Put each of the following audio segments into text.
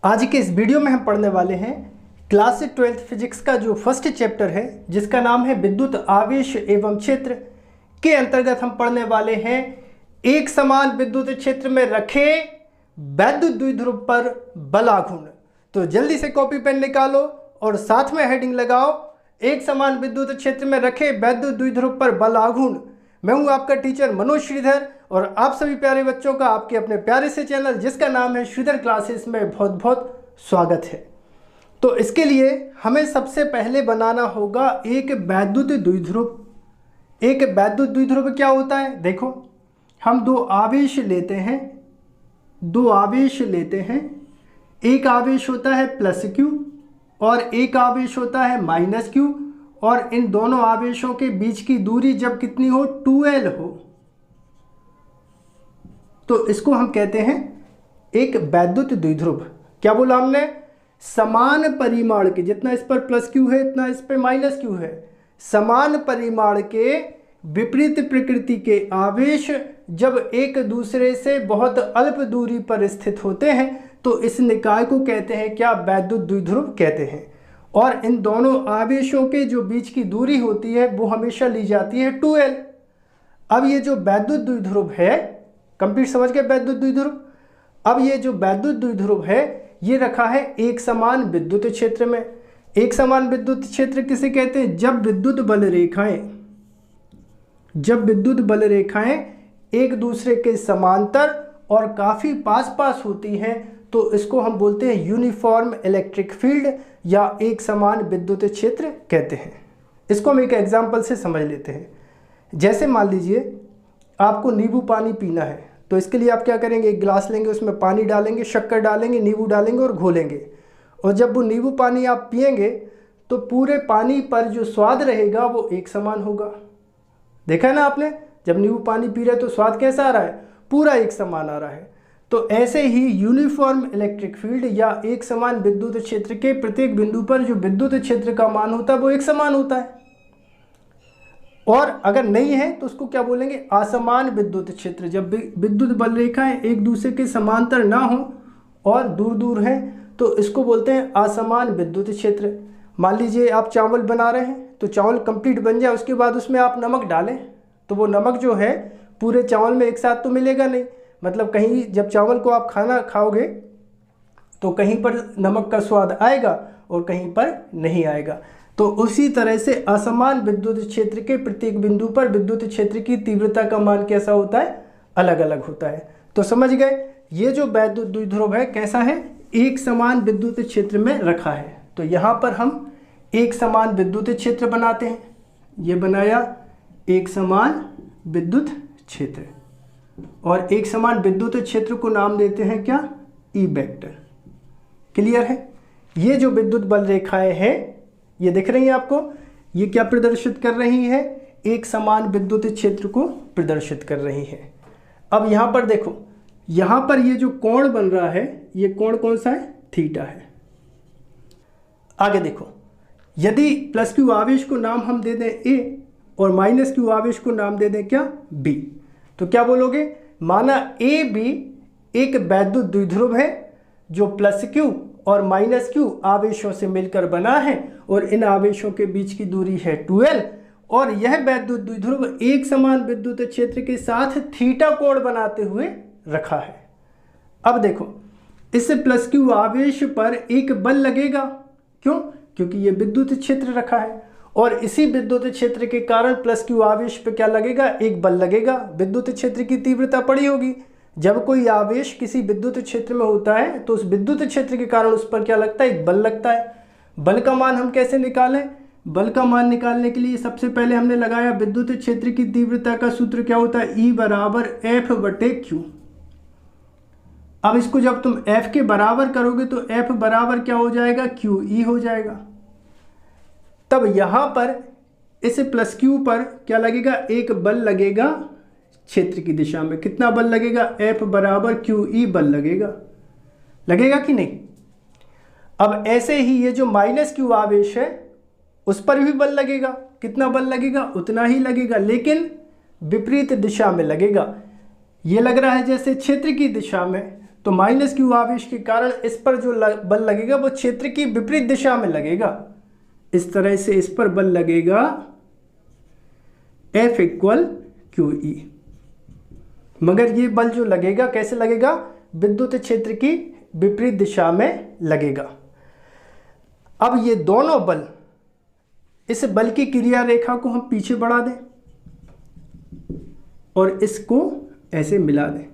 आज के इस वीडियो में हम पढ़ने वाले हैं क्लास 12th फिजिक्स का जो फर्स्ट चैप्टर है जिसका नाम है विद्युत आवेश एवं क्षेत्र के अंतर्गत हम पढ़ने वाले हैं एक समान विद्युत क्षेत्र में रखे वैद्युत द्विध्रुव पर बल आघूर्ण। तो जल्दी से कॉपी पेन निकालो और साथ में हेडिंग लगाओ एक समान विद्युत क्षेत्र में रखे वैद्युत द्विध्रुव पर बल आघूर्ण। मैं हूं आपका टीचर मनोज श्रीधर और आप सभी प्यारे बच्चों का आपके अपने प्यारे से चैनल जिसका नाम है श्रीधर क्लासेस में बहुत बहुत स्वागत है। तो इसके लिए हमें सबसे पहले बनाना होगा एक वैद्युत द्विध्रुव। एक वैद्युत द्विध्रुव क्या होता है? देखो, हम दो आवेश लेते हैं। एक आवेश होता है प्लस क्यू और एक आवेश होता है माइनस क्यू, और इन दोनों आवेशों के बीच की दूरी जब कितनी हो, 2L हो, तो इसको हम कहते हैं एक वैद्युत द्विध्रुव। क्या बोला हमने? समान परिमाण के, जितना इस पर प्लस क्यू है इतना इस पर माइनस क्यू है, समान परिमाण के विपरीत प्रकृति के आवेश जब एक दूसरे से बहुत अल्प दूरी पर स्थित होते हैं तो इस निकाय को कहते हैं क्या? वैद्युत द्विध्रुव कहते हैं। और इन दोनों आवेशों के जो बीच की दूरी होती है वो हमेशा ली जाती है 2L। अब ये जो वैद्युत द्विध्रुव है, कंप्लीट समझ गए वैद्युत द्विध्रुव? अब ये जो वैद्युत द्विध्रुव है ये रखा है एक समान विद्युत क्षेत्र में। एक समान विद्युत क्षेत्र किसे कहते हैं? जब विद्युत बल रेखाएं एक दूसरे के समांतर और काफी पास पास होती हैं तो इसको हम बोलते हैं यूनिफॉर्म इलेक्ट्रिक फील्ड या एक समान विद्युत क्षेत्र कहते हैं। इसको हम एक एग्जांपल से समझ लेते हैं। जैसे मान लीजिए आपको नींबू पानी पीना है, तो इसके लिए आप क्या करेंगे? एक गिलास लेंगे, उसमें पानी डालेंगे, शक्कर डालेंगे, नींबू डालेंगे और घोलेंगे। और जब वो नींबू पानी आप पिएंगे तो पूरे पानी पर जो स्वाद रहेगा वो एक समान होगा। देखा है ना आपने? जब नींबू पानी पी रहे हैं तो स्वाद कैसा आ रहा है? पूरा एक समान आ रहा है। तो ऐसे ही यूनिफॉर्म इलेक्ट्रिक फील्ड या एक समान विद्युत क्षेत्र के प्रत्येक बिंदु पर जो विद्युत क्षेत्र का मान होता है वो एक समान होता है। और अगर नहीं है तो उसको क्या बोलेंगे? असमान विद्युत क्षेत्र। जब विद्युत बल रेखाएं एक दूसरे के समांतर ना हो और दूर दूर हैं तो इसको बोलते हैं असमान विद्युत क्षेत्र। मान लीजिए आप चावल बना रहे हैं, तो चावल कंप्लीट बन जाए, उसके बाद उसमें आप नमक डालें तो वो नमक जो है पूरे चावल में एक साथ तो मिलेगा नहीं। मतलब कहीं जब चावल को आप खाना खाओगे तो कहीं पर नमक का स्वाद आएगा और कहीं पर नहीं आएगा। तो उसी तरह से असमान विद्युत क्षेत्र के प्रत्येक बिंदु पर विद्युत क्षेत्र की तीव्रता का मान कैसा होता है? अलग अलग होता है। तो समझ गए, ये जो वैद्युत द्विध्रुव है कैसा है? एक समान विद्युत क्षेत्र में रखा है। तो यहाँ पर हम एक समान विद्युत क्षेत्र बनाते हैं। ये बनाया एक समान विद्युत क्षेत्र, और एक समान विद्युत क्षेत्र को नाम देते हैं क्या? E vector. क्लियर है? ये जो विद्युत बल रेखाएं हैं ये दिख रही हैं आपको, ये क्या प्रदर्शित कर रही है? एक समान विद्युत क्षेत्र को प्रदर्शित कर रही है। अब यहाँ पर देखो, यहाँ पर ये जो कोण बन रहा है ये कोण कौन सा है? थीटा है। आगे देखो, यदि प्लस क्यू आवेश को नाम हम दे दें ए और माइनस क्यू आवेश को नाम दे दें क्या? बी, तो क्या बोलोगे? माना ए बी एक वैद्युत द्विध्रुव है जो प्लस क्यू और माइनस क्यू आवेशों से मिलकर बना है और इन आवेशों के बीच की दूरी है 2L, और यह वैद्युत द्विध्रुव एक समान विद्युत क्षेत्र के साथ थीटा कोण बनाते हुए रखा है। अब देखो, इस प्लस क्यू आवेश पर एक बल लगेगा। क्यों? क्योंकि ये विद्युत क्षेत्र रखा है और इसी विद्युत क्षेत्र के कारण प्लस क्यू आवेश पे क्या लगेगा? एक बल लगेगा। विद्युत क्षेत्र की तीव्रता पड़ी होगी। जब कोई आवेश किसी विद्युत क्षेत्र में होता है तो उस विद्युत क्षेत्र के कारण उस पर क्या लगता है? एक बल लगता है। बल का मान हम कैसे निकालें? बल का मान निकालने के लिए सबसे पहले हमने लगाया विद्युत क्षेत्र की तीव्रता का सूत्र क्या होता है? E बराबर F/Q। अब इसको जब तुम F के बराबर करोगे तो F बराबर क्या हो जाएगा? QE हो जाएगा। तब यहाँ पर इस प्लस क्यू पर क्या लगेगा? एक बल लगेगा क्षेत्र की दिशा में। कितना बल लगेगा? F बराबर QE बल लगेगा। लगेगा कि नहीं? अब ऐसे ही ये जो माइनस क्यू आवेश है उस पर भी बल लगेगा। कितना बल लगेगा? उतना ही लगेगा, लेकिन विपरीत दिशा में लगेगा। ये लग रहा है जैसे क्षेत्र की दिशा में, तो माइनस क्यू आवेश के कारण इस पर जो बल लगेगा वो क्षेत्र की विपरीत दिशा में लगेगा। इस तरह से इस पर बल लगेगा F इक्वल क्यू ई। मगर ये बल जो लगेगा कैसे लगेगा? विद्युत क्षेत्र की विपरीत दिशा में लगेगा। अब ये दोनों बल, इस बल की क्रिया रेखा को हम पीछे बढ़ा दें और इसको ऐसे मिला दें,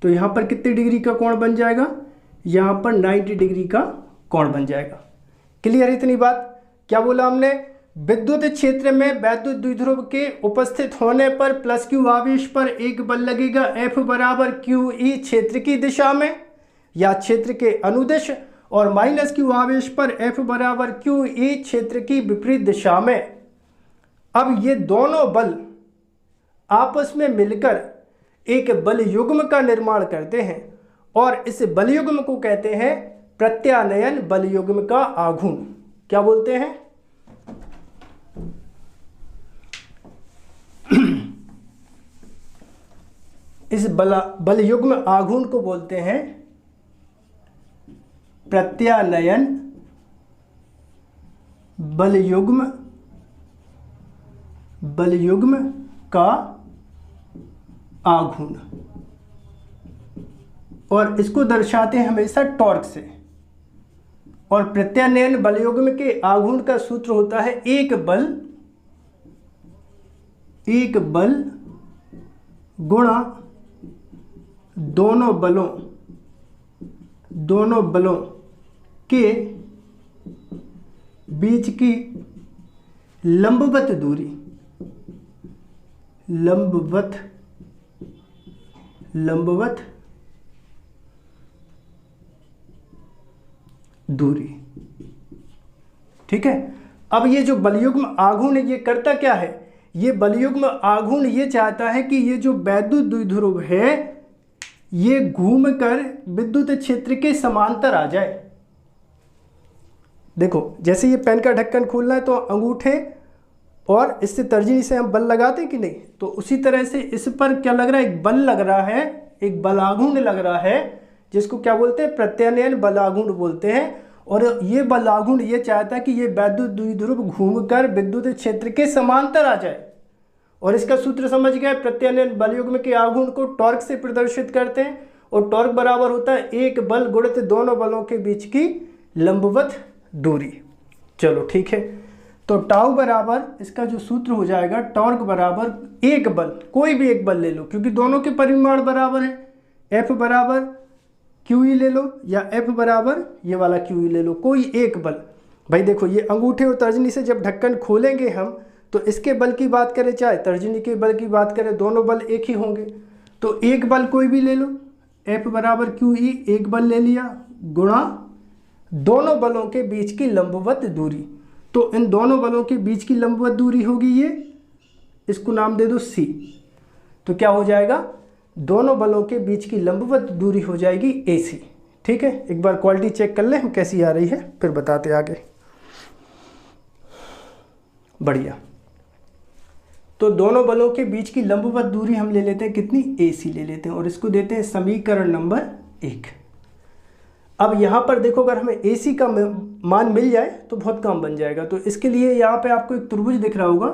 तो यहाँ पर कितने डिग्री का कोण बन जाएगा? यहाँ पर 90 डिग्री का कोण बन जाएगा। क्लियर है इतनी बात? क्या बोला हमने? विद्युत क्षेत्र में वैद्युत द्विध्रुव के उपस्थित होने पर प्लस क्यू आवेश पर एक बल लगेगा F बराबर क्यू ई क्षेत्र की दिशा में या क्षेत्र के अनुदिश, और माइनस क्यू आवेश पर F बराबर क्यू ई क्षेत्र की विपरीत दिशा में। अब ये दोनों बल आपस में मिलकर एक बल युग्म का निर्माण करते हैं और इस बल युग्म को कहते हैं प्रत्यानयन बल युग्म का आघूर्ण। क्या बोलते हैं? इस बल युग्म आघूर्ण को बोलते हैं प्रत्यानयन बल युग्म का आघूर्ण, और इसको दर्शाते हैं हमेशा टॉर्क से। और प्रत्यानयन बल युग्म के आघूर्ण का सूत्र होता है एक बल गुणा दोनों बलों के बीच की लंबवत दूरी, लंबवत दूरी। ठीक है। अब ये जो बलयुग्म आघूर्ण ये करता क्या है? ये बलयुग्म आघूर्ण ये चाहता है कि ये जो वैद्युत द्विध्रुव है ये घूमकर विद्युत क्षेत्र के समांतर आ जाए। देखो जैसे ये पेन का ढक्कन खोलना है तो अंगूठे और इससे तर्जनी से हम बल लगाते हैं कि नहीं, तो उसी तरह से इस पर क्या लग रहा है? एक बल लग रहा है, एक बलाघूर्ण लग रहा है, जिसको क्या बोलते हैं? प्रत्यानयन बलाघूर्ण बोलते हैं। और ये बलाघूर्ण ये चाहता है कि ये वैद्युत द्विध्रुव घूमकर विद्युत क्षेत्र के समांतर आ जाए। और इसका सूत्र समझ गए? प्रत्यानयन बलयुग्म के आघूर्ण को टॉर्क से प्रदर्शित करते हैं और टॉर्क बराबर होता है एक बल गुणित दोनों बलों के बीच की लंबवत दूरी। चलो ठीक है, तो टाउ बराबर इसका जो सूत्र हो जाएगा टॉर्क बराबर एक बल, कोई भी एक बल ले लो क्योंकि दोनों के परिमाण बराबर है। F बराबर क्यू ई ले लो या F बराबर ये वाला क्यू ई ले लो, कोई एक बल। भाई देखो ये अंगूठे और तर्जनी से जब ढक्कन खोलेंगे हम तो इसके बल की बात करें चाहे तर्जनी के बल की बात करें, दोनों बल एक ही होंगे। तो एक बल कोई भी ले लो, F बराबर क्यू ई एक बल ले लिया गुणा दोनों बलों के बीच की लंबवत दूरी। तो इन दोनों बलों के बीच की लंबवत दूरी होगी ये, इसको नाम दे दो C। तो क्या हो जाएगा? दोनों बलों के बीच की लंबवत दूरी हो जाएगी AC। ठीक है, एक बार क्वालिटी चेक कर ले हम कैसी आ रही है फिर बताते आगे। बढ़िया। तो दोनों बलों के बीच की लंबवत दूरी हम ले लेते हैं कितनी? AC ले लेते हैं और इसको देते हैं समीकरण नंबर 1। अब यहाँ पर देखो अगर हमें AC का मान मिल जाए तो बहुत काम बन जाएगा। तो इसके लिए यहाँ पे आपको एक त्रिभुज दिख रहा होगा,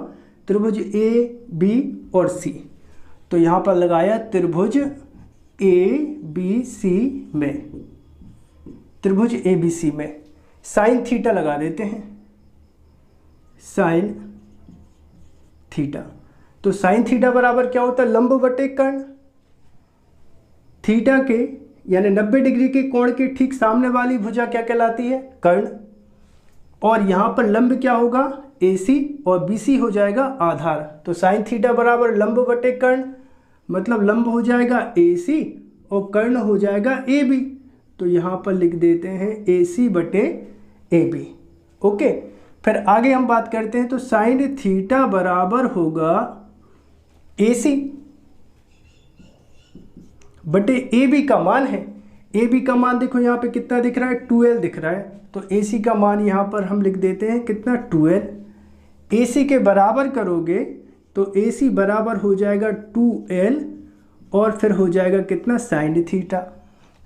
त्रिभुज AB और C। तो यहाँ पर लगाया त्रिभुज ABC में, त्रिभुज ABC में साइन थीटा लगा देते हैं, साइन थीटा। तो साइन थीटा बराबर क्या होता है? लंब बटे कर्ण। थीटा के यानी 90 डिग्री के कोण के ठीक सामने वाली भुजा क्या कहलाती है? कर्ण। और यहाँ पर लंब क्या होगा? AC और BC हो जाएगा आधार। तो साइन थीटा बराबर लंब बटे कर्ण, मतलब लंब हो जाएगा AC और कर्ण हो जाएगा AB। तो यहाँ पर लिख देते हैं AC बटे AB। ओके, फिर आगे हम बात करते हैं। तो साइन थीटा बराबर होगा AC बटे AB का मान है। AB का मान देखो यहाँ पे कितना दिख रहा है? 2L दिख रहा है। तो AC का मान यहाँ पर हम लिख देते हैं कितना? 2L। AC के बराबर करोगे तो AC बराबर हो जाएगा 2L और फिर हो जाएगा कितना? Sine theta.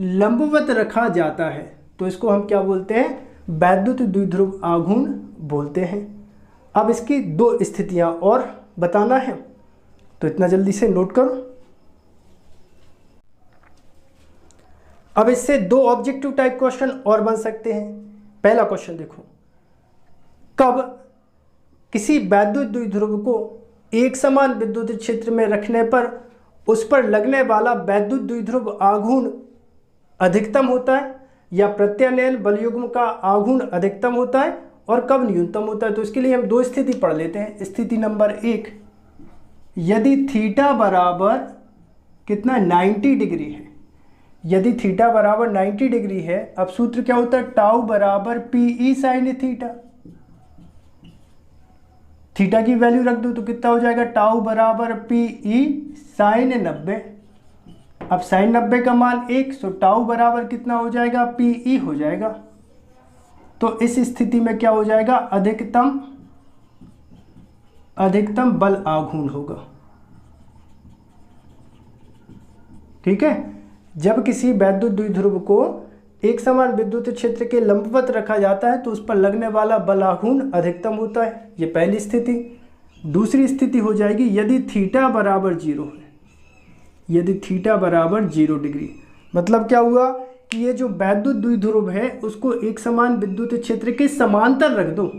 लंबवत रखा जाता है तो इसको हम क्या बोलते हैं, वैद्युत द्विध्रुव आघूर्ण बोलते हैं। अब इसकी दो स्थितियां और बताना है तो इतना जल्दी से नोट करो। अब इससे दो ऑब्जेक्टिव टाइप क्वेश्चन और बन सकते हैं। पहला क्वेश्चन देखो, कब किसी वैद्युत द्विध्रुव को एक समान विद्युत क्षेत्र में रखने पर उस पर लगने वाला वैद्युत द्विध्रुव आघूर्ण अधिकतम होता है या प्रत्यानयन बलयुग्म का आघूर्ण अधिकतम होता है और कब न्यूनतम होता है। तो इसके लिए हम दो स्थिति पढ़ लेते हैं। स्थिति नंबर 1, यदि थीटा बराबर कितना 90 डिग्री है, यदि थीटा बराबर 90 डिग्री है, अब सूत्र क्या होता है, टाउ बराबर पीई साइन थीटा। थीटा की वैल्यू रख दो तो कितना हो जाएगा, टाउ बराबर पीई साइन 90। अब साइन 90 का मान 1, तो टाउ बराबर कितना हो जाएगा, पीई हो जाएगा। तो इस स्थिति में क्या हो जाएगा, अधिकतम बल आघूर्ण होगा। ठीक है, जब किसी वैद्युत द्विध्रुव को एक समान विद्युत क्षेत्र के लंबवत रखा जाता है तो उस पर लगने वाला बल आघूर्ण अधिकतम होता है। ये पहली स्थिति। दूसरी स्थिति हो जाएगी यदि थीटा बराबर 0 है, यदि थीटा बराबर 0 डिग्री। मतलब क्या हुआ कि ये जो वैद्युत द्विध्रुव है उसको एक समान विद्युत क्षेत्र के समांतर रख दो।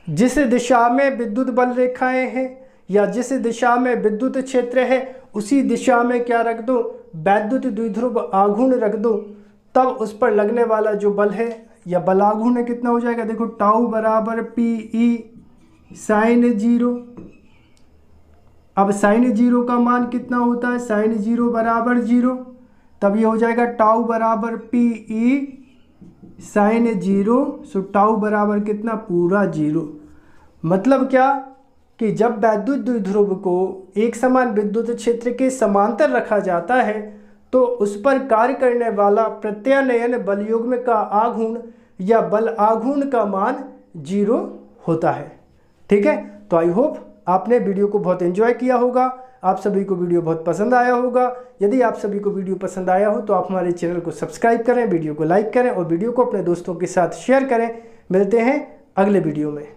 जिस दिशा में विद्युत बल रेखाएं हैं या जिस दिशा में विद्युत क्षेत्र है उसी दिशा में क्या रख दो, वैद्युत द्विध्रुव आघूर्ण रख दो। तब उस पर लगने वाला जो बल है या बल आघूर्ण कितना हो जाएगा, देखो टाउ बराबर पीई साइन 0। अब साइन 0 का मान कितना होता है, साइन 0 बराबर 0। तब ये हो जाएगा टाउ बराबर पीई साइन 0। सो टाउ बराबर कितना, पूरा 0। मतलब क्या कि जब वैद्युत द्विध्रुव को एक समान विद्युत क्षेत्र के समांतर रखा जाता है तो उस पर कार्य करने वाला प्रत्यानयन बलयुग्म का आघूर्ण या बल आघूर्ण का मान 0 होता है। ठीक है, तो आई होप आपने वीडियो को बहुत एंजॉय किया होगा, आप सभी को वीडियो बहुत पसंद आया होगा। यदि आप सभी को वीडियो पसंद आया हो तो आप हमारे चैनल को सब्सक्राइब करें, वीडियो को लाइक करें और वीडियो को अपने दोस्तों के साथ शेयर करें। मिलते हैं अगले वीडियो में।